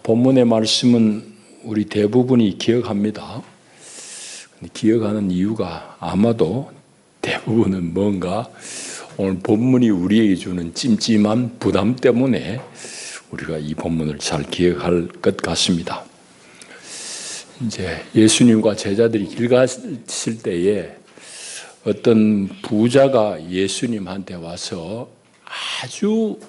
본문의 말씀은 우리 대부분이 기억합니다. 기억하는 이유가 아마도 대부분은 뭔가 오늘 본문이 우리에게 주는 찜찜한 부담 때문에 우리가 이 본문을 잘 기억할 것 같습니다. 이제 예수님과 제자들이 길 가실 때에 어떤 부자가 예수님한테 와서 아주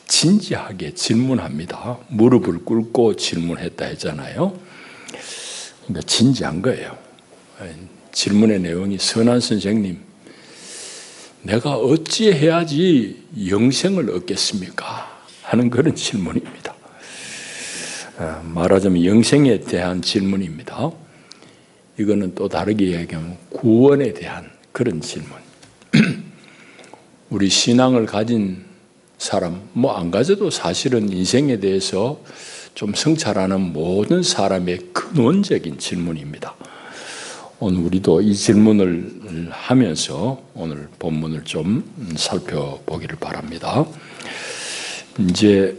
진지하게 질문합니다. 무릎을 꿇고 질문했다 했잖아요. 그러니까 진지한 거예요. 질문의 내용이 선한 선생님, 내가 어찌해야지 영생을 얻겠습니까? 하는 그런 질문입니다. 말하자면 영생에 대한 질문입니다. 이거는 또 다르게 이야기하면 구원에 대한 그런 질문. 우리 신앙을 가진 사람, 안 가져도 사실은 인생에 대해서 좀 성찰하는 모든 사람의 근원적인 질문입니다. 오늘 우리도 이 질문을 하면서 오늘 본문을 좀 살펴보기를 바랍니다. 이제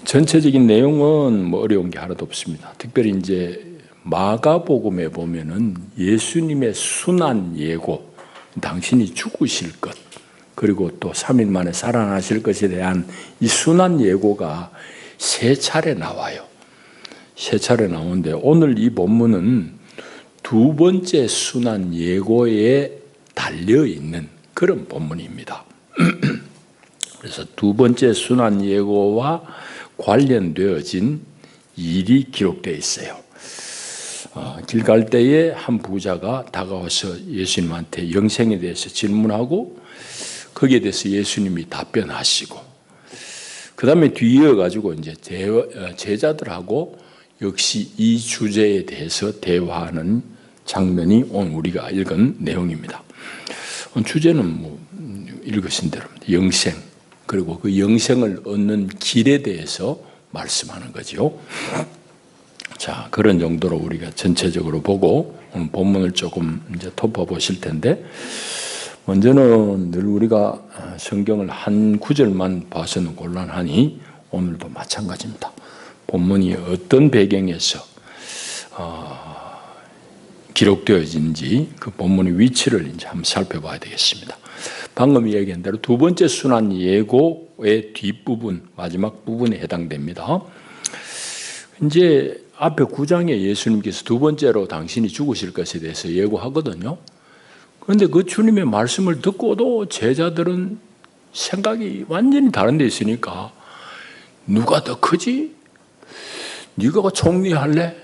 전체적인 내용은 어려운 게 하나도 없습니다. 특별히 이제 마가복음에 보면은 예수님의 순환 예고, 당신이 죽으실 것, 그리고 또 3일 만에 살아나실 것에 대한 이 순환 예고가 3차례 나와요. 3차례 나오는데 오늘 이 본문은 두 번째 순환 예고에 달려있는 그런 본문입니다. 그래서 두 번째 순환 예고와 관련되어진 일이 기록되어 있어요. 길 갈 때에 한 부자가 다가와서 예수님한테 영생에 대해서 질문하고 거기에 대해서 예수님이 답변하시고 그 다음에 뒤이어가지고 이제 제자들하고 역시 이 주제에 대해서 대화하는 장면이 오늘 우리가 읽은 내용입니다. 주제는 읽으신 대로 영생, 그리고 그 영생을 얻는 길에 대해서 말씀하는 거죠. 자, 그런 정도로 우리가 전체적으로 보고 오늘 본문을 조금 이제 덮어보실 텐데, 먼저는 늘 우리가 성경을 한 구절만 봐서는 곤란하니 오늘도 마찬가지입니다. 본문이 어떤 배경에서 기록되어진지 그 본문의 위치를 이제 한번 살펴봐야 되겠습니다. 방금 이야기한 대로 두 번째 순환 예고의 뒷부분, 마지막 부분에 해당됩니다. 이제 앞에 9장에 예수님께서 두 번째로 당신이 죽으실 것에 대해서 예고하거든요. 그런데 그 주님의 말씀을 듣고도 제자들은 생각이 완전히 다른 데 있으니까 누가 더 크지? 네가 총리할래?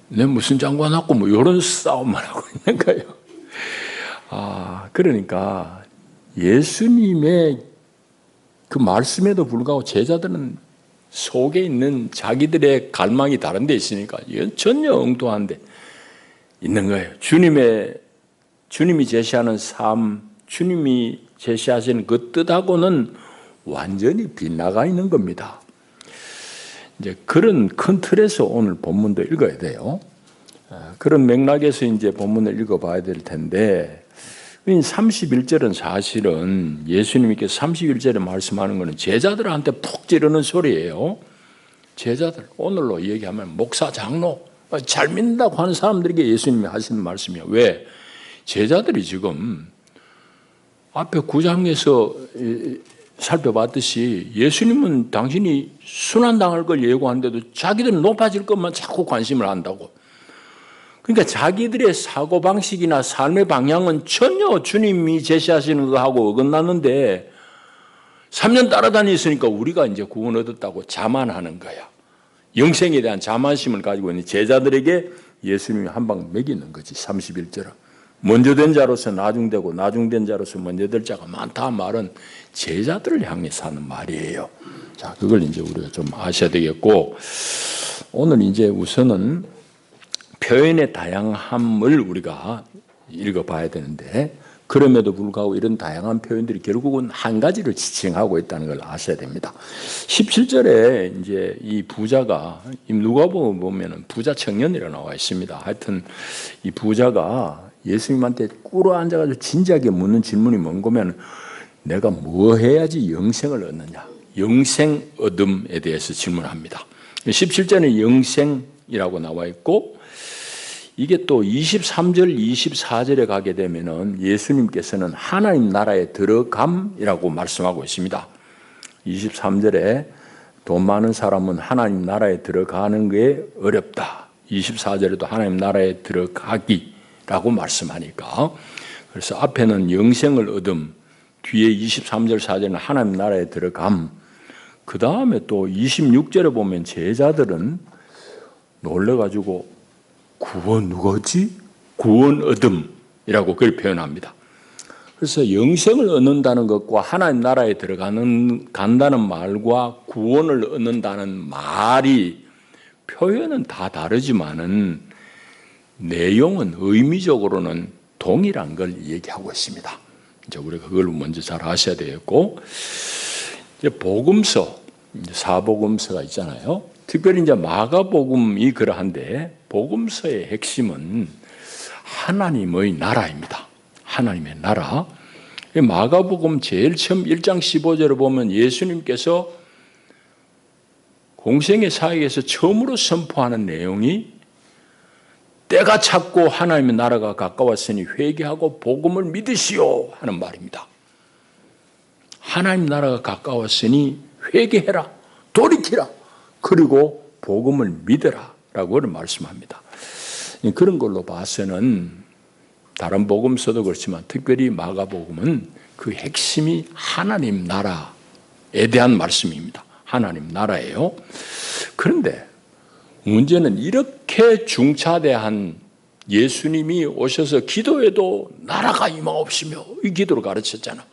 내 무슨 장관 하고 이런 싸움만 하고 있는 거예요. 그러니까 예수님의 그 말씀에도 불구하고 제자들은 속에 있는 자기들의 갈망이 다른 데 있으니까 이건 전혀 엉뚱한데 있는 거예요. 주님이 제시하는 삶, 주님이 제시하시는 그 뜻하고는 완전히 빗나가 있는 겁니다. 이제 그런 큰 틀에서 오늘 본문도 읽어야 돼요. 그런 맥락에서 이제 본문을 읽어봐야 될 텐데, 31절은 사실은 예수님께서 31절에 말씀하는 것은 제자들한테 푹 찌르는 소리예요. 제자들, 오늘로 얘기하면 목사, 장로, 잘 믿는다고 하는 사람들에게 예수님이 하시는 말씀이에요. 왜? 제자들이 지금 앞에 9장에서 살펴봤듯이 예수님은 당신이 순환당할 걸 예고하는데도 자기들은 높아질 것만 자꾸 관심을 한다고. 그러니까 자기들의 사고방식이나 삶의 방향은 전혀 주님이 제시하시는 거하고 어긋나는데 3년 따라다녔으니까 우리가 이제 구원 얻었다고 자만하는 거야. 영생에 대한 자만심을 가지고 있는 제자들에게 예수님이 한 방 먹이는 거지. 31절은. 먼저 된 자로서 나중되고 나중된 자로서 먼저 될 자가 많다 말은 제자들을 향해서 하는 말이에요. 자, 그걸 이제 우리가 좀 아셔야 되겠고, 오늘 이제 우선은 표현의 다양함을 우리가 읽어봐야 되는데, 그럼에도 불구하고 이런 다양한 표현들이 결국은 한 가지를 지칭하고 있다는 걸 아셔야 됩니다. 17절에 이제 이 부자가, 누가복음 보면은 부자 청년이라 나와 있습니다. 하여튼 이 부자가 예수님한테 꿇어 앉아가지고 진지하게 묻는 질문이 뭔 거면, 내가 뭐 해야지 영생을 얻느냐? 영생 얻음에 대해서 질문합니다. 17절에 영생이라고 나와 있고 이게 또 23절, 24절에 가게 되면은 예수님께서는 하나님 나라에 들어감이라고 말씀하고 있습니다. 23절에 돈 많은 사람은 하나님 나라에 들어가는 게 어렵다. 24절에도 하나님 나라에 들어가기라고 말씀하니까 그래서 앞에는 영생을 얻음, 뒤에 23절, 4절은 하나님 나라에 들어감, 그 다음에 또 26절에 보면 제자들은 놀래가지고 구원 누구지? 구원 얻음이라고 그렇게 표현합니다. 그래서 영생을 얻는다는 것과 하나님 나라에 간다는 말과 구원을 얻는다는 말이 표현은 다 다르지만은 내용은 의미적으로는 동일한 걸 얘기하고 있습니다. 이제 우리가 그걸 먼저 잘 아셔야 되겠고, 이제 복음서, 사복음서가 있잖아요. 특별히 이제 마가복음이 그러한데 복음서의 핵심은 하나님의 나라입니다. 하나님의 나라. 마가복음 제일 처음 1장 15절을 보면 예수님께서 공생의 사역에서 처음으로 선포하는 내용이 때가 찼고 하나님의 나라가 가까웠으니 회개하고 복음을 믿으시오 하는 말입니다. 하나님 나라가 가까웠으니 회개해라, 돌이키라, 그리고 복음을 믿어라 라고 말씀합니다. 그런 걸로 봐서는 다른 복음서도 그렇지만 특별히 마가복음은 그 핵심이 하나님 나라에 대한 말씀입니다. 하나님 나라예요. 그런데 문제는 이렇게 중차대한 예수님이 오셔서 기도에도 나라가 임하옵시며 이 기도를 가르쳤잖아.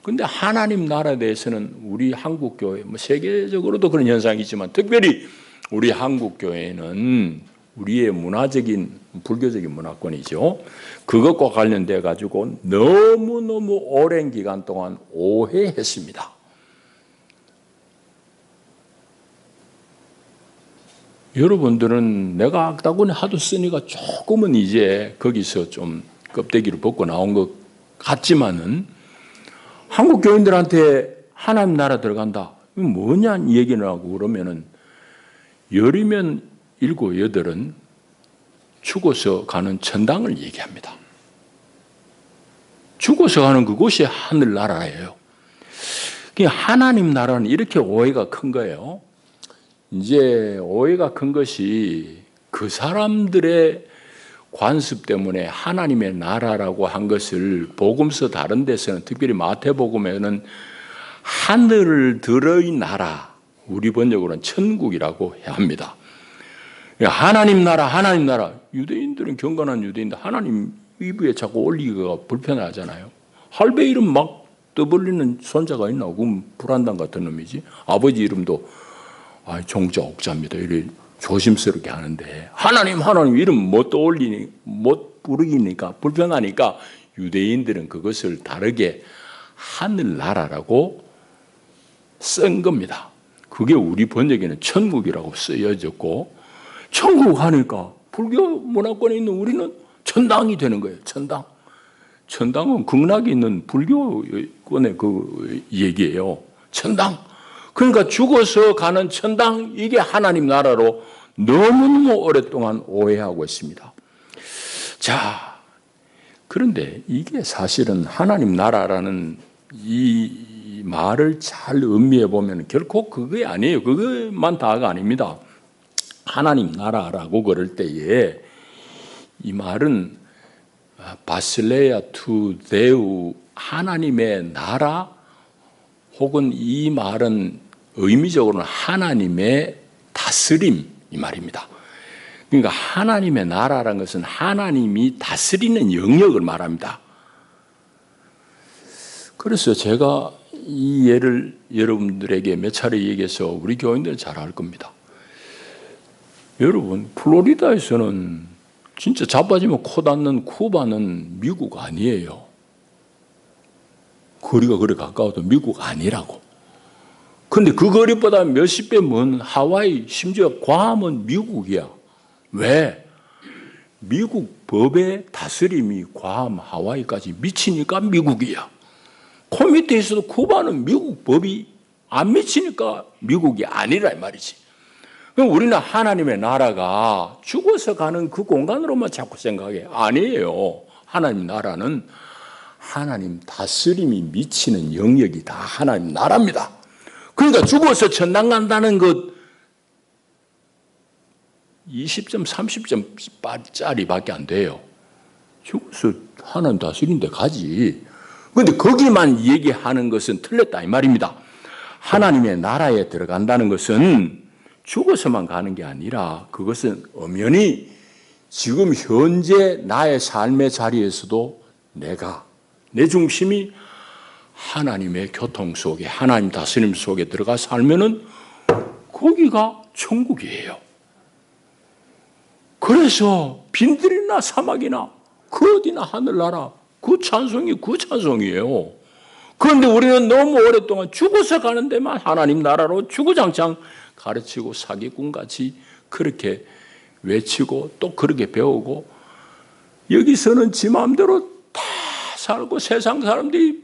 그런데 하나님 나라에 대해서는 우리 한국교회, 세계적으로도 그런 현상이 있지만 특별히 우리 한국교회는 우리의 문화적인 불교적인 문화권이죠. 그것과 관련돼 가지고 너무너무 오랜 기간 동안 오해했습니다. 여러분들은 내가 악다구니 하도 쓰니까 조금은 이제 거기서 좀 껍데기를 벗고 나온 것 같지만은 한국 교인들한테 하나님 나라 들어간다. 이거 뭐냐 얘기를 하고 그러면은 열이면 7, 8은 죽어서 가는 천당을 얘기합니다. 죽어서 가는 그곳이 하늘나라예요. 하나님 나라는 이렇게 오해가 큰 거예요. 이제 오해가 큰 것이 그 사람들의 관습 때문에 하나님의 나라라고 한 것을 복음서 다른 데서는 특별히 마태복음에는 하늘들의 나라, 우리 번역으로는 천국이라고 해야 합니다. 하나님 나라. 유대인들은 경건한 유대인들 하나님 이브에 자꾸 올리기가 불편하잖아요. 할배 이름 막 떠벌리는 손자가 있나? 그럼 불안당 같은 놈이지. 아버지 이름도 종자 옥자입니다. 이래 조심스럽게 하는데 하나님 이름 못 떠올리니 못 부르기니까 불편하니까 유대인들은 그것을 다르게 하늘나라라고 쓴 겁니다. 그게 우리 번역에는 천국이라고 쓰여졌고 천국 하니까 불교 문화권에 있는 우리는 천당이 되는 거예요. 천당은 극락에 있는 불교권의 그 얘기예요. 천당. 그러니까 죽어서 가는 천당, 이게 하나님 나라로 너무너무 오랫동안 오해하고 있습니다. 자, 그런데 이게 사실은 하나님 나라라는 이 말을 잘 음미해 보면 결코 그게 아니에요. 그것만 다가 아닙니다. 하나님 나라라고 그럴 때에 이 말은 바실레야 투 데우, 하나님의 나라, 혹은 이 말은 의미적으로는 하나님의 다스림 이 말입니다. 그러니까 하나님의 나라라는 것은 하나님이 다스리는 영역을 말합니다. 그래서 제가 이 예를 여러분들에게 몇 차례 얘기해서 우리 교인들은 잘 알 겁니다. 여러분, 플로리다에서는 진짜 자빠지면 코 닿는 쿠바는 미국 아니에요. 거리가 그래 가까워도 미국 아니라고. 근데 그 거리보다 몇십 배 먼 하와이, 심지어 괌은 미국이야. 왜? 미국 법의 다스림이 괌, 하와이까지 미치니까 미국이야. 그 밑에 있어도 쿠바는 미국 법이 안 미치니까 미국이 아니라 이 말이지. 그럼 우리는 하나님의 나라가 죽어서 가는 그 공간으로만 자꾸 생각해. 아니에요. 하나님 나라는 하나님 다스림이 미치는 영역이 다 하나님 나라입니다. 그러니까 죽어서 천당 간다는 것 20점, 30점짜리밖에 안 돼요. 죽어서 하나님 다스리는데 가지. 그런데 거기만 얘기하는 것은 틀렸다 이 말입니다. 하나님의 나라에 들어간다는 것은 죽어서만 가는 게 아니라 그것은 엄연히 지금 현재 나의 삶의 자리에서도 내 중심이 하나님의 교통 속에, 하나님 다스림 속에 들어가 살면은 거기가 천국이에요. 그래서 빈들이나 사막이나 그 어디나 하늘나라 그 찬송이에요. 그런데 우리는 너무 오랫동안 죽어서 가는 데만 하나님 나라로 주구장창 가르치고 사기꾼같이 그렇게 외치고 또 그렇게 배우고 여기서는 지 마음대로 다 살고 세상 사람들이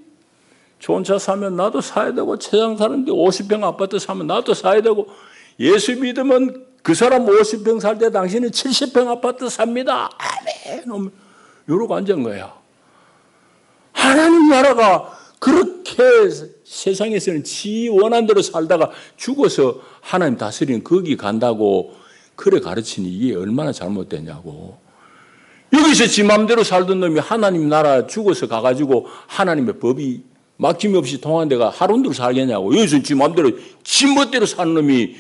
좋은 차 사면 나도 사야 되고 세상 사람들이 50평 아파트 사면 나도 사야 되고 예수 믿으면 그 사람 50평 살 때 당신은 70평 아파트 삽니다. 아멘. 이러고 앉은 거야. 하나님 나라가 그렇게 세상에서는 지 원한 대로 살다가 죽어서 하나님 다스리는 거기 간다고 그래 가르치니 이게 얼마나 잘못되냐고. 여기서 지 맘대로 살던 놈이 하나님 나라 죽어서 가가지고 하나님의 법이 막힘없이 통한 데가 하루도 살겠냐고. 여기서 지 맘대로 지 멋대로 사는 놈이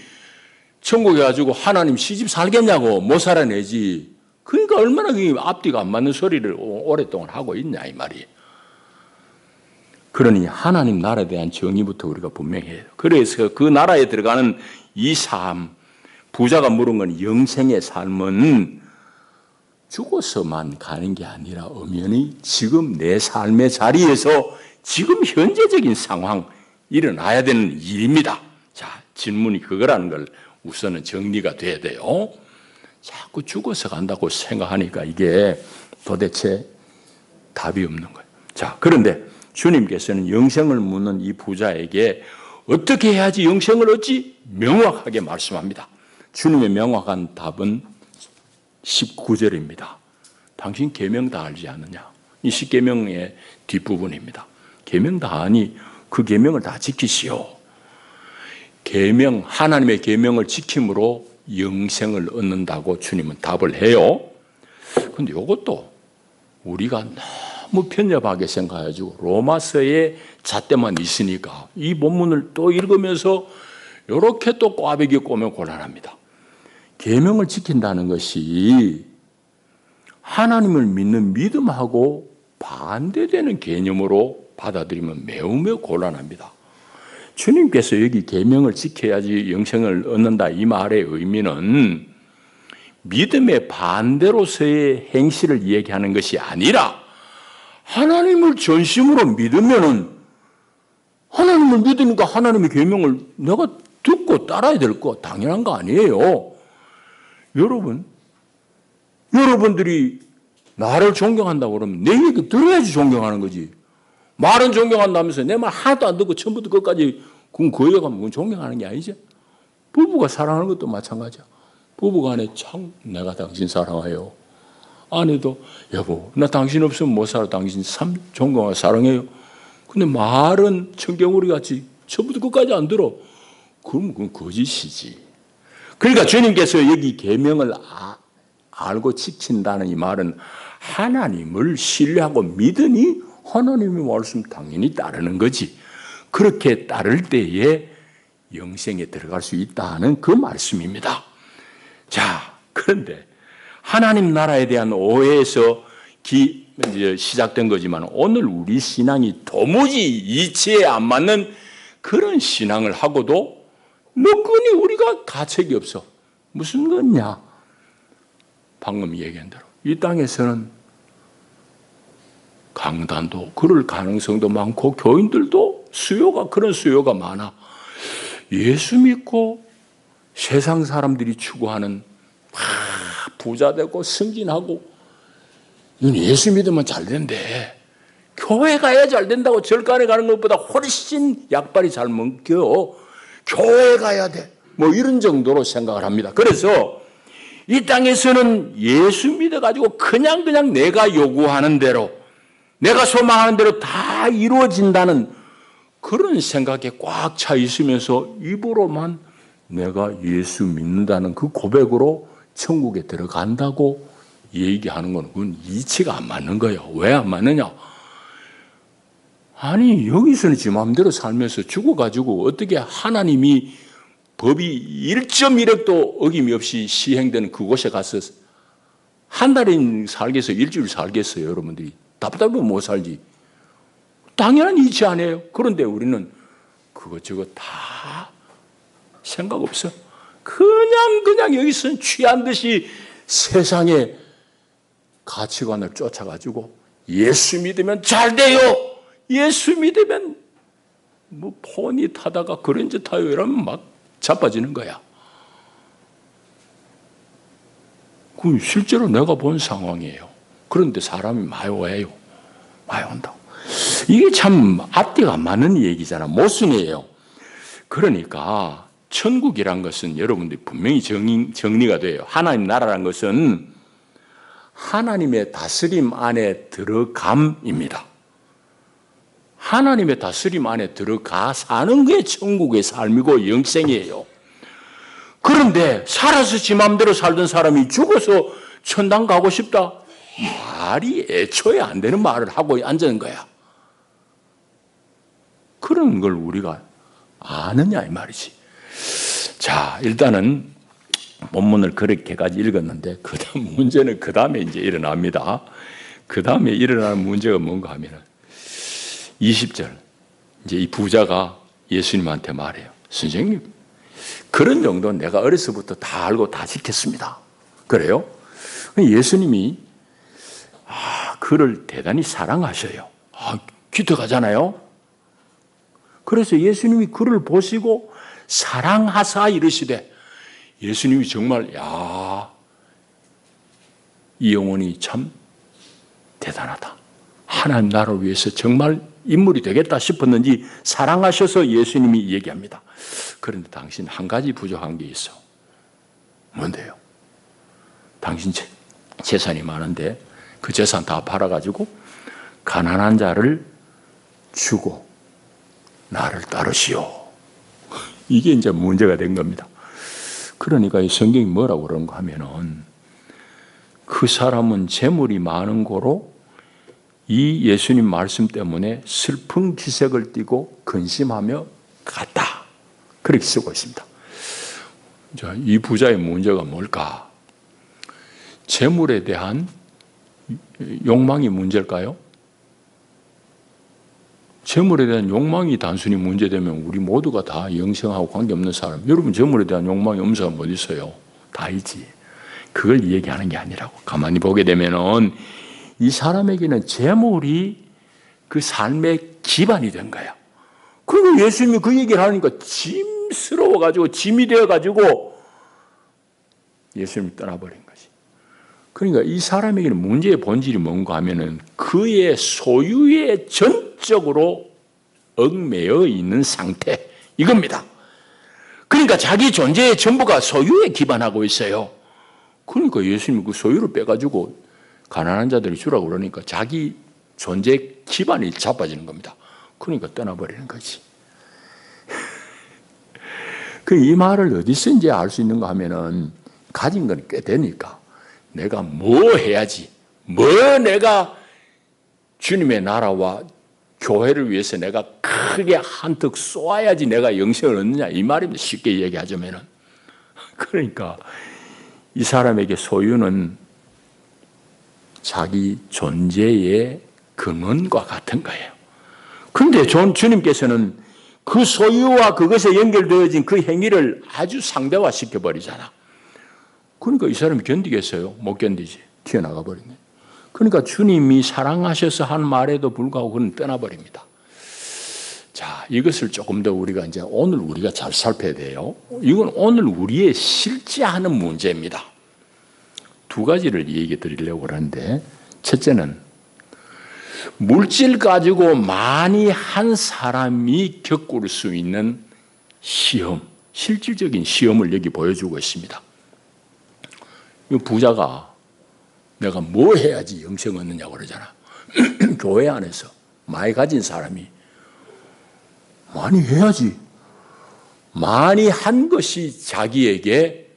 천국에 가지고 하나님 시집 살겠냐고. 못 살아내지. 그러니까 얼마나 그게 앞뒤가 안 맞는 소리를 오랫동안 하고 있냐 이 말이에요. 그러니 하나님 나라에 대한 정의부터 우리가 분명히 해요. 그래서 그 나라에 들어가는 이 삶, 부자가 물은 건 영생의 삶은 죽어서만 가는 게 아니라 엄연히 지금 내 삶의 자리에서 지금 현재적인 상황 일어나야 되는 일입니다. 자, 질문이 그거라는 걸 우선은 정리가 돼야 돼요. 자꾸 죽어서 간다고 생각하니까 이게 도대체 답이 없는 거예요. 자, 그런데 주님께서는 영생을 묻는 이 부자에게 어떻게 해야지 영생을 얻지? 명확하게 말씀합니다. 주님의 명확한 답은 19절입니다. 당신 계명 다 알지 않느냐? 이 10계명의 뒷부분입니다. 계명 다 아니 그 계명을 다 지키시오. 계명, 하나님의 계명을 지킴으로 영생을 얻는다고 주님은 답을 해요. 그런데 이것도 우리가 너무 편협하게 생각해가지고 로마서의 잣대만 있으니까 이 본문을 또 읽으면서 이렇게 또 꽈배기 꼬면 곤란합니다. 계명을 지킨다는 것이 하나님을 믿는 믿음하고 반대되는 개념으로 받아들이면 매우 곤란합니다. 주님께서 여기 계명을 지켜야지 영생을 얻는다 이 말의 의미는 믿음의 반대로서의 행실을 얘기하는 것이 아니라 하나님을 전심으로 믿으면은 하나님을 믿으니까 하나님의 계명을 내가 듣고 따라야 될 거 당연한 거 아니에요. 여러분들이 나를 존경한다고 그러면 내 얘기 들어야지 존경하는 거지. 말은 존경한다면서 내 말 하나도 안 듣고 처음부터 끝까지 그건 거기에 가면 그건 존경하는 게 아니지. 부부가 사랑하는 것도 마찬가지야. 부부간에 참 내가 당신 사랑해요. 아내도 여보 나 당신 없으면 못 살아. 당신 참 존경하고 사랑해요. 근데 말은 청개구리 같이 처음부터 끝까지 안 들어. 그럼 그건 거짓이지. 그러니까 주님께서 여기 계명을 알고 지킨다는 이 말은 하나님을 신뢰하고 믿으니 하나님의 말씀 당연히 따르는 거지. 그렇게 따를 때에 영생에 들어갈 수 있다는 그 말씀입니다. 자, 그런데 하나님 나라에 대한 오해에서 시작된 거지만 오늘 우리 신앙이 도무지 이치에 안 맞는 그런 신앙을 하고도 너끈히 우리가 가책이 없어. 무슨 거냐? 방금 얘기한 대로 이 땅에서는 강단도 그럴 가능성도 많고 교인들도 그런 수요가 많아. 예수 믿고 세상 사람들이 추구하는 부자 되고 승진하고 이건 예수 믿으면 잘 된대. 교회 가야 잘 된다고 절간에 가는 것보다 훨씬 약발이 잘 먹혀. 교회 가야 돼. 뭐 이런 정도로 생각을 합니다. 그래서 이 땅에서는 예수 믿어가지고 그냥 내가 요구하는 대로, 내가 소망하는 대로 다 이루어진다는 그런 생각에 꽉 차 있으면서 입으로만 내가 예수 믿는다는 그 고백으로 천국에 들어간다고 얘기하는 건 그건 이치가 안 맞는 거예요. 왜 안 맞느냐? 아니 여기서는 지 마음대로 살면서 죽어가지고 어떻게 하나님이 법이 1.1획도 어김이 없이 시행되는 그곳에 가서 한 달인 살겠어요? 일주일 살겠어요? 여러분들이 답답하면 못 살지. 당연한 이치 아니에요. 그런데 우리는 그것저것 다 생각 없어. 그냥 여기서는 취한 듯이 세상의 가치관을 쫓아가지고 예수 믿으면 잘 돼요. 예수 믿으면 뭐 폰이 타다가 그랜저 타요 이러면 막 자빠지는 거야. 그 실제로 내가 본 상황이에요. 그런데 사람이 많이 와요. 많이 온다고. 이게 참 앞뒤가 안 맞는 얘기잖아. 모순이에요. 그러니까 천국이란 것은 여러분들이 분명히 정리가 돼요. 하나님 나라란 것은 하나님의 다스림 안에 들어감입니다. 하나님의 다스림 안에 들어가 사는 게 천국의 삶이고 영생이에요. 그런데 살아서 지 마음대로 살던 사람이 죽어서 천당 가고 싶다? 말이 애초에 안 되는 말을 하고 앉은 거야. 그런 걸 우리가 아느냐 이 말이지. 자, 일단은 본문을 그렇게까지 읽었는데 그다음 문제는 그 다음에 이제 일어납니다. 그 다음에 일어나는 문제가 뭔가 하면은 20절 이제 이 부자가 예수님한테 말해요. 선생님, 그런 정도는 내가 어려서부터 다 알고 다 지켰습니다. 그래요? 예수님이 그를 대단히 사랑하셔요. 기특하잖아요. 그래서 예수님이 그를 보시고 사랑하사 이르시되, 예수님이 정말 이 영혼이 참 대단하다. 하나님 나라를 위해서 정말 인물이 되겠다 싶었는지 사랑하셔서 예수님이 얘기합니다. 그런데 당신 한 가지 부족한 게 있어. 뭔데요? 당신 재산이 많은데 그 재산 다 팔아가지고 가난한 자를 주고 나를 따르시오. 이게 이제 문제가 된 겁니다. 그러니까 이 성경이 뭐라고 그런가 하면은 그 사람은 재물이 많은 고로 이 예수님 말씀 때문에 슬픈 기색을 띠고 근심하며 갔다. 그렇게 쓰고 있습니다. 자, 이 부자의 문제가 뭘까? 재물에 대한 욕망이 문제일까요? 재물에 대한 욕망이 단순히 문제되면 우리 모두가 다 영생하고 관계없는 사람, 여러분 재물에 대한 욕망이 없는 사람 어디 있어요? 다 있지. 그걸 얘기하는 게 아니라고. 가만히 보게 되면은 이 사람에게는 재물이 그 삶의 기반이 된 거야. 그리고 예수님이 그 얘기를 하니까 짐스러워가지고 짐이 되어가지고 예수님이 떠나버린 거지. 그러니까 이 사람에게는 문제의 본질이 뭔가 하면은 그의 소유에 전적으로 얽매여 있는 상태, 이겁니다. 그러니까 자기 존재의 전부가 소유에 기반하고 있어요. 그러니까 예수님이 그 소유를 빼가지고 가난한 자들이 주라고 그러니까 자기 존재 기반이 자빠지는 겁니다. 그러니까 떠나버리는 거지. 이 말을 어디서 이제 알 수 있는가 하면은 가진 건 꽤 되니까 내가 뭐 해야지, 내가 주님의 나라와 교회를 위해서 내가 크게 한턱 쏘아야지 내가 영생을 얻느냐 이 말입니다. 쉽게 얘기하자면은. 그러니까 이 사람에게 소유는 자기 존재의 근원과 같은 거예요. 그런데 주님께서는 그 소유와 그것에 연결되어진 그 행위를 아주 상대화 시켜버리잖아. 그러니까 이 사람이 견디겠어요? 못 견디지. 튀어나가 버리네. 그러니까 주님이 사랑하셔서 한 말에도 불구하고 그는 떠나버립니다. 자, 이것을 조금 더 우리가 이제 오늘 우리가 잘 살펴야 돼요. 이건 오늘 우리의 실제하는 문제입니다. 두 가지를 얘기 드리려고 하는데, 첫째는 물질 가지고 많이 한 사람이 겪을 수 있는 시험, 실질적인 시험을 여기 보여주고 있습니다. 이 부자가 내가 뭐 해야지 영생 얻느냐고 그러잖아. 교회 안에서 많이 가진 사람이 많이 해야지. 많이 한 것이 자기에게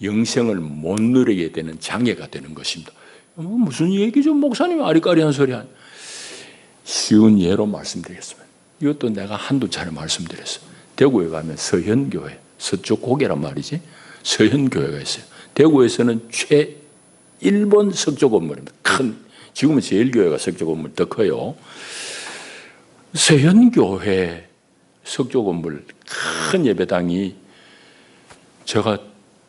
영생을 못 누리게 되는 장애가 되는 것입니다. 무슨 얘기죠? 목사님이 아리까리한 소리 한. 쉬운 예로 말씀드리겠습니다. 이것도 내가 한두 차례 말씀드렸어요. 대구에 가면 서현교회, 서쪽 고개란 말이지. 서현교회가 있어요. 대구에서는 일본 석조 건물입니다. 큰, 지금은 제일교회가 석조 건물 더 커요. 서현교회 석조 건물 큰 예배당이 제가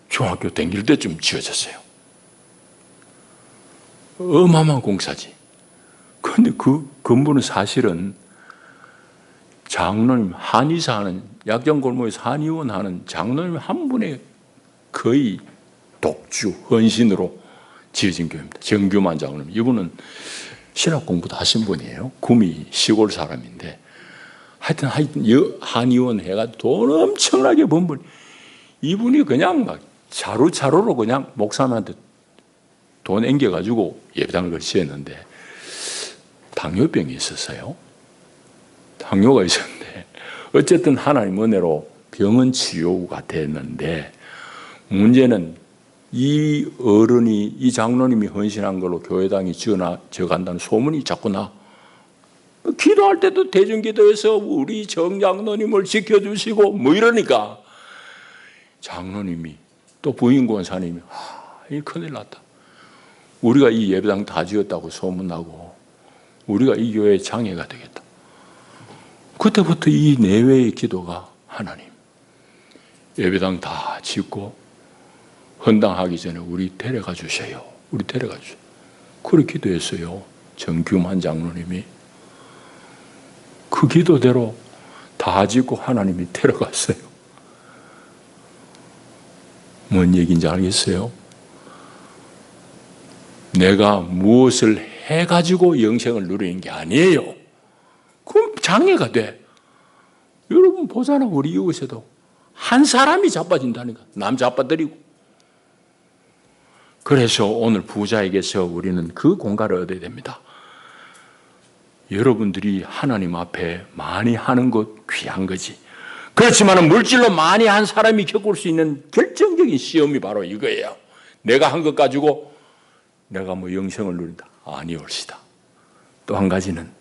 중학교 다닐 때쯤 지어졌어요. 어마어마한 공사지. 그런데 그 건물은 사실은 장로님, 한의사 하는, 약정골목에서 한의원 하는 장로님 한 분의 거의 독주, 헌신으로 지어진 교회입니다. 정규만 장로님. 이분은 신학 공부도 하신 분이에요. 구미 시골 사람인데. 하여튼 한의원 해가 돈 엄청나게 번 분. 이분이 그냥 막 차로차로로 그냥 목사님한테 돈 앵겨가지고 예배당을 거치했는데 당뇨병이 있었어요. 당뇨가 있었는데 어쨌든 하나님 은혜로 병은 치유가 됐는데 문제는 이 어른이, 이 장로님이 헌신한 걸로 교회당이 지어간다는 소문이 자꾸 나. 기도할 때도 대중기도에서 우리 정장로님을 지켜주시고 뭐 이러니까 장로님이 또 부인 권사님이 이 큰일 났다. 우리가 이 예배당 다 지었다고 소문나고 우리가 이 교회에 장애가 되겠다. 그때부터 이 내외의 기도가 하나님 예배당 다 짓고 헌당하기 전에 우리 데려가 주세요. 우리 데려가 주세요. 그렇게 기도했어요. 정규만 장로님이. 그 기도대로 다 짓고 하나님이 데려갔어요. 뭔 얘기인지 알겠어요? 내가 무엇을 해가지고 영생을 누리는 게 아니에요. 그럼 장애가 돼. 여러분 보잖아. 우리 이웃에도 한 사람이 자빠진다니까. 남 자빠뜨리고. 그래서 오늘 부자에게서 우리는 그 공갈을 얻어야 됩니다. 여러분들이 하나님 앞에 많이 하는 것 귀한 거지. 그렇지만 물질로 많이 한 사람이 겪을 수 있는 결정적인 시험이 바로 이거예요. 내가 한 것 가지고 내가 뭐 영생을 누린다. 아니올시다. 또 한 가지는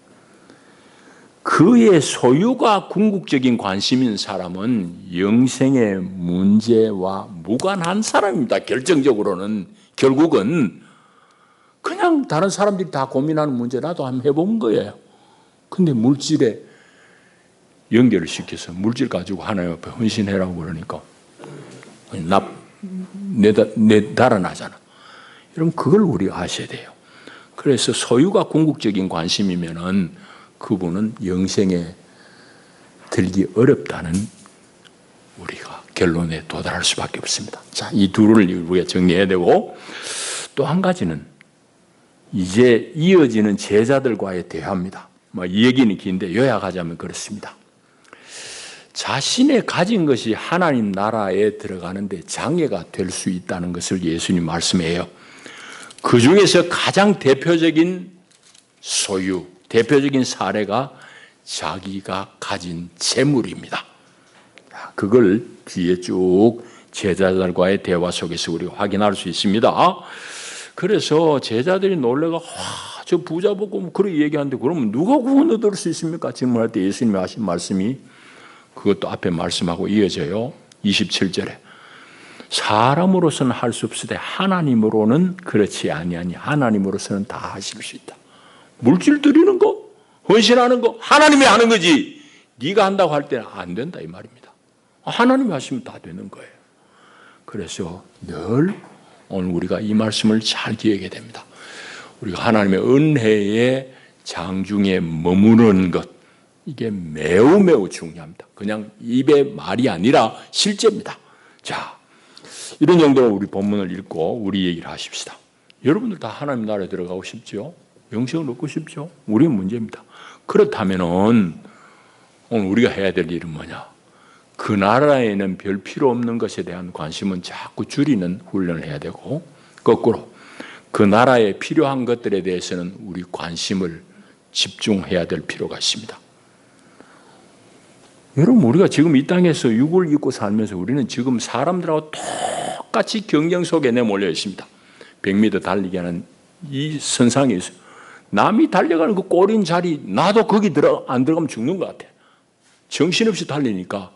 그의 소유가 궁극적인 관심인 사람은 영생의 문제와 무관한 사람입니다. 결정적으로는 결국은 그냥 다른 사람들이 다 고민하는 문제 나도 한번 해본 거예요. 근데 물질에 연결을 시켜서 물질 가지고 하나님 앞에 헌신해라고 그러니까 달아나잖아. 여러분 그걸 우리가 아셔야 돼요. 그래서 소유가 궁극적인 관심이면은 그분은 영생에 들기 어렵다는 우리가 결론에 도달할 수밖에 없습니다. 자, 이 둘을 우리가 정리해야 되고 또 한 가지는 이제 이어지는 제자들과의 대화입니다. 이 얘기는 긴데 요약하자면 그렇습니다. 자신의 가진 것이 하나님 나라에 들어가는데 장애가 될 수 있다는 것을 예수님 말씀해요. 그 중에서 가장 대표적인 소유, 대표적인 사례가 자기가 가진 재물입니다. 그걸 뒤에 쭉 제자들과의 대화 속에서 우리가 확인할 수 있습니다. 그래서 제자들이 놀래가 저 부자 보고 그렇게 얘기하는데 그러면 누가 구원 얻을 수 있습니까? 질문할 때 예수님이 하신 말씀이 그것도 앞에 말씀하고 이어져요. 27절에 사람으로서는 할 수 없으되 하나님으로는 그렇지 아니하니 하나님으로서는 다 하실 수 있다. 물질 드리는 거, 헌신하는 거 하나님이 하는 거지 네가 한다고 할 때는 안 된다 이 말입니다. 하나님이 하시면 다 되는 거예요. 그래서 늘 오늘 우리가 이 말씀을 잘 기억해야 됩니다. 우리가 하나님의 은혜의 장중에 머무르는 것 이게 매우 매우 중요합니다. 그냥 입의 말이 아니라 실제입니다. 자, 이런 정도로 우리 본문을 읽고 우리 얘기를 하십시다. 여러분들 다 하나님 나라에 들어가고 싶죠? 영생을 얻고 싶죠? 우리의 문제입니다. 그렇다면은 오늘 우리가 해야 될 일은 뭐냐? 그 나라에는 별 필요 없는 것에 대한 관심은 자꾸 줄이는 훈련을 해야 되고, 거꾸로 그 나라에 필요한 것들에 대해서는 우리 관심을 집중해야 될 필요가 있습니다. 여러분, 우리가 지금 이 땅에서 육을 입고 살면서 우리는 지금 사람들하고 똑같이 경쟁 속에 내몰려 있습니다. 100m 달리기 하는 이 선상에 있어요. 남이 달려가는 그 꼬린 자리, 나도 거기 안 들어가면 죽는 것 같아. 정신없이 달리니까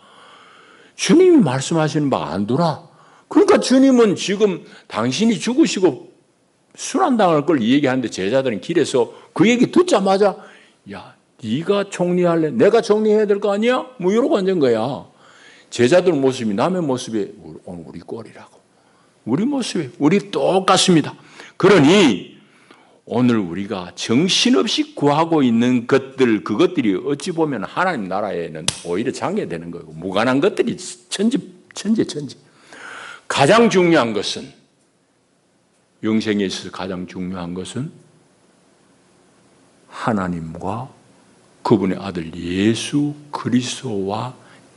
주님이 말씀하시는 바 안 돌아. 그러니까 주님은 지금 당신이 죽으시고 순환당할 걸 얘기하는데 제자들은 길에서 그 얘기 듣자마자 야, 네가 정리할래? 내가 정리해야 될 거 아니야? 뭐 이러고 앉은 거야. 제자들 모습이 남의 모습이 오늘 우리 꼴이라고. 우리 모습이 우리 똑같습니다. 그러니 오늘 우리가 정신없이 구하고 있는 것들, 그것들이 어찌 보면 하나님 나라에는 오히려 장애되는 거고, 무관한 것들이 천지. 가장 중요한 것은, 영생에 있어서 가장 중요한 것은 하나님과 그분의 아들 예수 그리스도와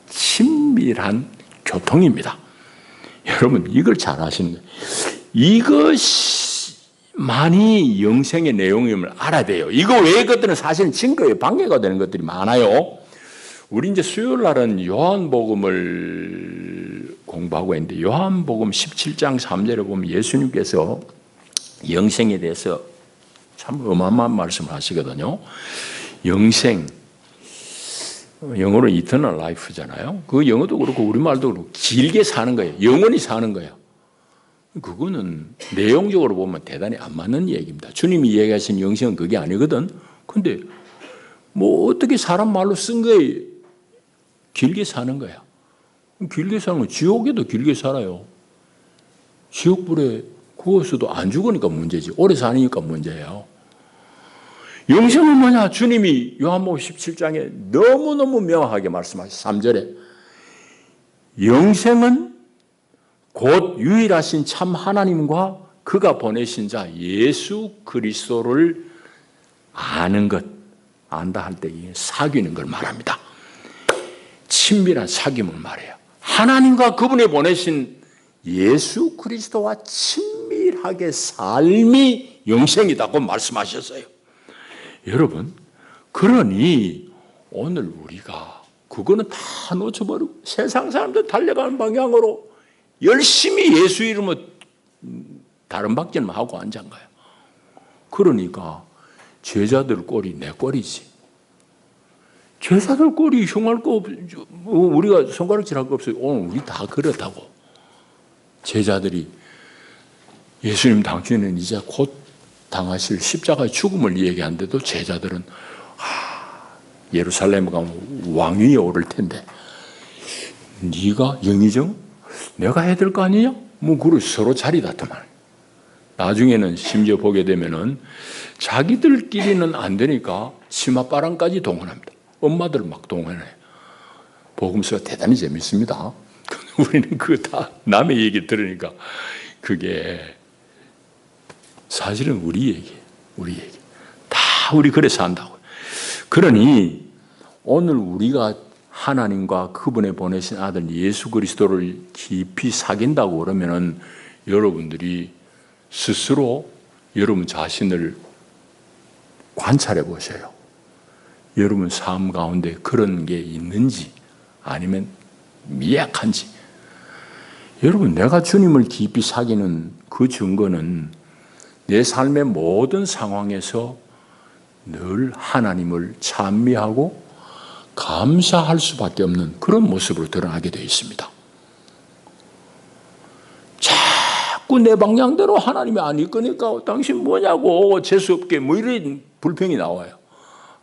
친밀한 교통입니다. 여러분, 이걸 잘 아시는 거예요. 이것만이 영생의 내용임을 알아야 돼요. 이거 외의 것들은 사실은 증거에 방해가 되는 것들이 많아요. 우리 이제 수요일 날은 요한복음을 공부하고 있는데, 요한복음 17장 3절에 보면 예수님께서 영생에 대해서 참 어마어마한 말씀을 하시거든요. 영생, 영어로 eternal life잖아요. 그 영어도 그렇고 우리말도 그렇고 길게 사는 거예요. 영원히 사는 거예요. 그거는 내용적으로 보면 대단히 안 맞는 얘기입니다. 주님이 얘기하신 영생은 그게 아니거든. 근데 뭐 어떻게 사람 말로 쓴 거예요? 길게 사는 거야. 길게 사는 건 지옥에도 길게 살아요. 지옥불에 구워서도 안 죽으니까 문제지. 오래 사니까 문제예요. 영생은 뭐냐? 주님이 요한복음 17장에 너무너무 명확하게 말씀하셨어요. 3절에 영생은 곧 유일하신 참 하나님과 그가 보내신 자 예수 그리스도를 아는 것, 안다 할 때 사귀는 걸 말합니다. 친밀한 사귐을 말해요. 하나님과 그분이 보내신 예수 그리스도와 친밀하게 삶이 영생이다고 말씀하셨어요. 여러분, 그러니 오늘 우리가 그거는 다 놓쳐버리고 세상 사람들 달려가는 방향으로 열심히 예수 이름으로 다른 박질만 하고 앉은 거예요. 그러니까 제자들 꼴이 내 꼴이지. 제자들 꼴이 흉할 거 없어. 우리가 손가락질할 거 없어요. 오늘 우리 다 그렇다고. 제자들이 예수님 당신은 이제 곧 당하실 십자가의 죽음을 얘기하는데도 제자들은 예루살렘에 가면 왕위에 오를 텐데 네가 영의정? 내가 해야 될 거 아니냐? 뭐 그걸 서로 자리 다툼하는. 나중에는 심지어 보게 되면은 자기들끼리는 안 되니까 치맛바람까지 동원합니다. 엄마들 막 동원해요. 복음서가 대단히 재밌습니다. 우리는 그거 다 남의 얘기 들으니까 그게 사실은 우리 얘기예요. 우리 얘기. 다 우리 그래서 한다고. 그러니 오늘 우리가 하나님과 그분의 보내신 아들 예수 그리스도를 깊이 사귄다고 그러면은 여러분들이 스스로 여러분 자신을 관찰해 보세요. 여러분 삶 가운데 그런 게 있는지 아니면 미약한지. 여러분, 내가 주님을 깊이 사귀는 그 증거는 내 삶의 모든 상황에서 늘 하나님을 찬미하고 감사할 수밖에 없는 그런 모습으로 드러나게 되어 있습니다. 자꾸 내 방향대로 하나님이 안 이끄니까 당신 뭐냐고 재수없게 뭐 이런 불평이 나와요.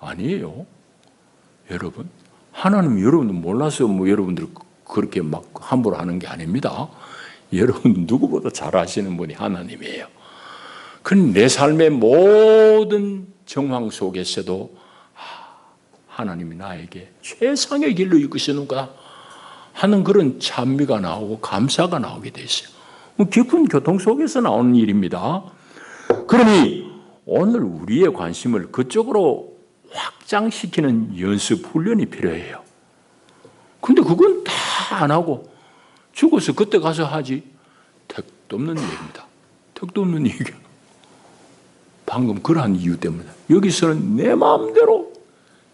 아니에요. 여러분, 하나님 여러분들 몰라서 뭐 여러분들 그렇게 막 함부로 하는 게 아닙니다. 여러분 누구보다 잘 아시는 분이 하나님이에요. 그럼 내 삶의 모든 정황 속에서도 하나님이 나에게 최상의 길로 이끄시는구나 하는 그런 찬미가 나오고 감사가 나오게 돼 있어요. 깊은 교통 속에서 나오는 일입니다. 그러니 오늘 우리의 관심을 그쪽으로 확장시키는 연습, 훈련이 필요해요. 근데 그건 다 안 하고 죽어서 그때 가서 하지. 택도 없는 얘기입니다. 택도 없는 얘기야. 방금 그러한 이유 때문에. 여기서는 내 마음대로,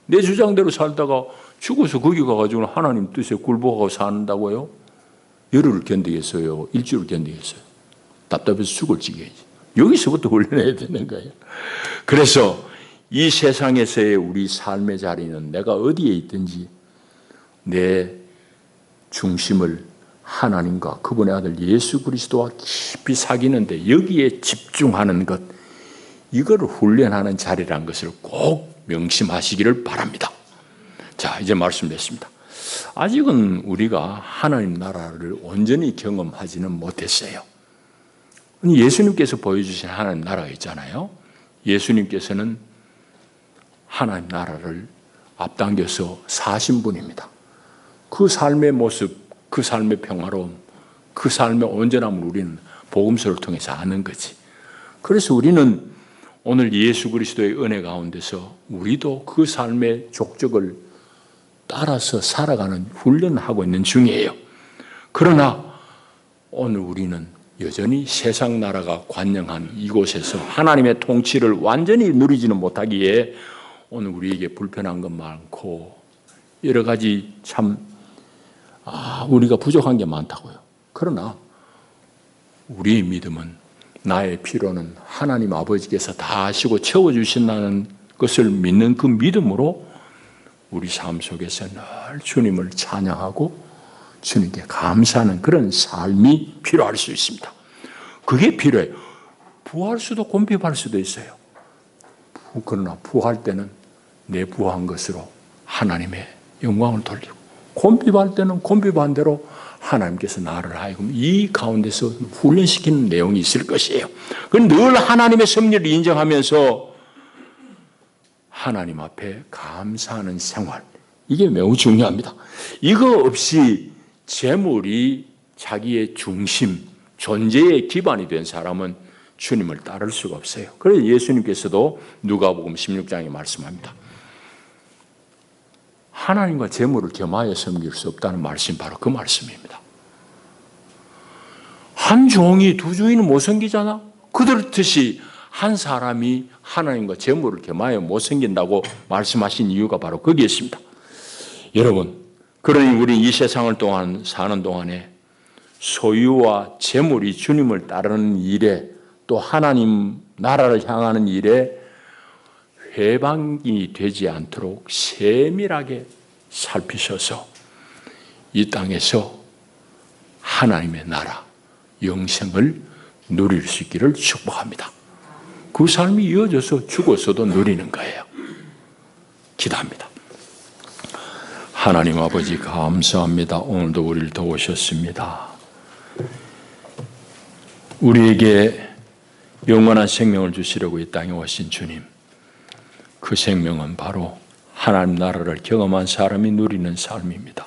내 주장대로 살다가 죽어서 거기 가가지고 하나님 뜻에 굴복하고 산다고요? 열흘을 견디겠어요? 일주일을 견디겠어요? 답답해서 죽을 지경이지. 여기서부터 훈련해야 되는 거예요. 그래서 이 세상에서의 우리 삶의 자리는 내가 어디에 있든지 내 중심을 하나님과 그분의 아들 예수 그리스도와 깊이 사귀는데 여기에 집중하는 것, 이걸 훈련하는 자리라는 것을 꼭 명심하시기를 바랍니다. 자, 이제 말씀드렸습니다. 아직은 우리가 하나님 나라를 온전히 경험하지는 못했어요. 예수님께서 보여주신 하나님 나라가 있잖아요. 예수님께서는 하나님 나라를 앞당겨서 사신 분입니다. 그 삶의 모습, 그 삶의 평화로움, 그 삶의 온전함을 우리는 복음서를 통해서 아는 거지. 그래서 우리는 오늘 예수 그리스도의 은혜 가운데서 우리도 그 삶의 족적을 따라서 살아가는 훈련을 하고 있는 중이에요. 그러나 오늘 우리는 여전히 세상 나라가 관영한 이곳에서 하나님의 통치를 완전히 누리지는 못하기에 오늘 우리에게 불편한 것 많고 여러 가지 참 우리가 부족한 게 많다고요. 그러나 우리의 믿음은, 나의 필요는 하나님 아버지께서 다 아시고 채워주신다는 것을 믿는 그 믿음으로 우리 삶 속에서 늘 주님을 찬양하고 주님께 감사하는 그런 삶이 필요할 수 있습니다. 그게 필요해요. 부할 수도 곤핍할 수도 있어요. 그러나 부할 때는 내 부한 것으로 하나님의 영광을 돌리고, 곤핍할 때는 곤핍한 대로 하나님께서 나를 하여금 이 가운데서 훈련시키는 내용이 있을 것이에요. 그건 늘 하나님의 섭리를 인정하면서 하나님 앞에 감사하는 생활, 이게 매우 중요합니다. 이거 없이 재물이 자기의 중심, 존재의 기반이 된 사람은 주님을 따를 수가 없어요. 그래서 예수님께서도 누가복음 16장에 말씀합니다. 하나님과 재물을 겸하여 섬길 수 없다는 말씀이 바로 그 말씀입니다. 한 종이 두 주인은 못 섬기잖아. 그렇듯이 한 사람이 하나님과 재물을 겸하여 못 섬긴다고 말씀하신 이유가 바로 거기에 있습니다. 여러분, 그러니 우리 이 세상을 사는 동안에 소유와 재물이 주님을 따르는 일에, 또 하나님 나라를 향하는 일에 회방이 되지 않도록 세밀하게 살피셔서 이 땅에서 하나님의 나라, 영생을 누릴 수 있기를 축복합니다. 그 삶이 이어져서 죽어서도 누리는 거예요. 기도합니다. 하나님 아버지 감사합니다. 오늘도 우리를 도우셨습니다. 우리에게 영원한 생명을 주시려고 이 땅에 오신 주님, 그 생명은 바로 하나님 나라를 경험한 사람이 누리는 삶입니다.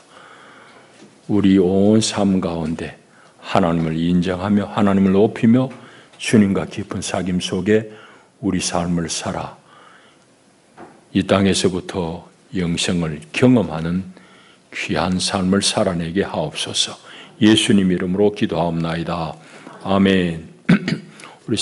우리 온 삶 가운데 하나님을 인정하며 하나님을 높이며 주님과 깊은 사귐 속에 우리 삶을 살아 이 땅에서부터 영생을 경험하는 귀한 삶을 살아내게 하옵소서. 예수님 이름으로 기도하옵나이다. 아멘. 우리